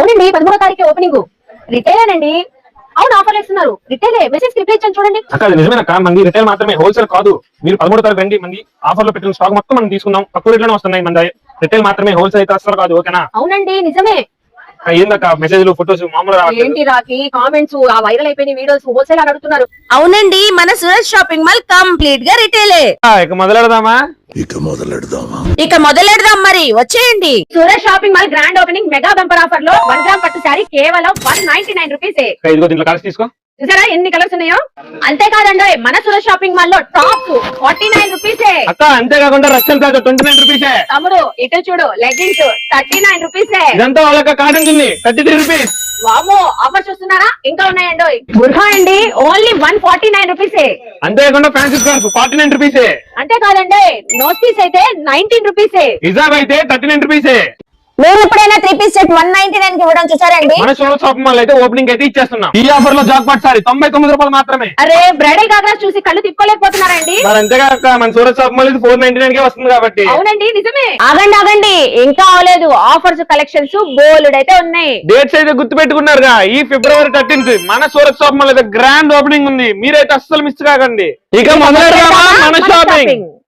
అవునండి 13వ తారీఖు ఓపెనింగ్ రిటైలేనండి. అవును ఆఫర్లు ఇస్తున్నారు. రిటైలే మెసేజ్ రిప్లై ఇచ్చాను చూడండి. అక్క అది నిజమేనక్క, మంది రిటైల్ మాత్రమే, హోల్సేల్ కాదు. మీరు 13వ తారీఖు రండి, మంది ఆఫర్ లో పెట్టిన స్టాక్ మొత్తం మనం తీసుకుందాం. తక్కువ రేట్లోనే వస్తున్నాయి. మన రిటైల్ మాత్రమే, హోల్సేల్ అయితే అసలు కాదు. ఓకేనా? అవునండి నిజమే. ఏందక్క మెసేజ్లు ఫోటోస్ మామూలు ఏంటి రాకి కామెంట్స్ ఆ వైరల్ అయిపోయిన వీడియోస్ హోల్సేల్ అని అడుగుతున్నారు. అవునండి మన సూరత్ షాపింగ్ మాల్ కంప్లీట్ గా రిటైలే. ఇక మొదలెడదామా? ఇక మొదలెడదాం మరి, వచ్చేయండి. Surat shopping mall grand opening mega bumper offer లో 1 గ్రామ్ పట్టు శారీ కేవలం 199 రూపీస్. ఇదిగో దీంట్లో కలిసి తీసుకో. చూసారా ఎన్ని కలర్స్ ఉన్నాయో. అంతేకాదండి మన సూరత్ షాపింగ్ మాల్ లో టాప్స్ 49 రూపీస్. అక్క అంతేకాకుండా రక్షణ ప్యాక్ 29 రూపీసే. తమ్ముడు ఇటు చూడు లెగ్గిన్స్ 39 రూపీస్. ఇదంతా వాళ్ళకి కాటన్ ఉంది 33 రూపీస్. వామో ఆఫర్ చూస్తున్నారా? ఇంకా ఉన్నాయండి. బుర్ఖా అండి ఓన్లీ 149 రూపీస్. అంతేకాకుండా ఫ్యాన్సీ స్కార్ఫ్ 49 రూపీసే. అంతేకాదండి నోస్ పీస్ అయితే 19 రూపీస్. హిజాబ్ అయితే 39 రూపీసే. మేము ఎప్పుడైనా 3 పీస్ సెట్ 199 కి ఇవ్వడం చూసారండి. మన సూరత్ షాపింగ్ మాల్ అయితే ఓపెనింగ్ అయితే ఇచ్చేస్తున్నాం. ఈ ఆఫర్ లో జాక్ పాట్ సారీ 99 రూపాయలు మాత్రమే. అరే బ్రైడల్ గాగ్రా చూసి కళ్ళు తిప్పుకోలేకపోతున్నారండి. మరి అంతేగా మన సూరత్ షాపింగ్ మాల్ ఇది 499 కే వస్తుంది కాబట్టి. అవునండి నిజమే. ఆగండి ఇంకా అవలేదు. ఆఫర్స్ కలెక్షన్స్ బోల్డ్ అయితే ఉన్నాయి. డేట్స్ అయితే గుర్తు పెట్టుకున్నారుగా. ఈ ఫిబ్రవరి 13th మన సూరత్ షాపింగ్ మాల్ అయితే గ్రాండ్ ఓపెనింగ్ ఉంది. మీరైతే అస్సలు మిస్ కాకండి. ఇక మొదలెడదామా మన షాపింగ్.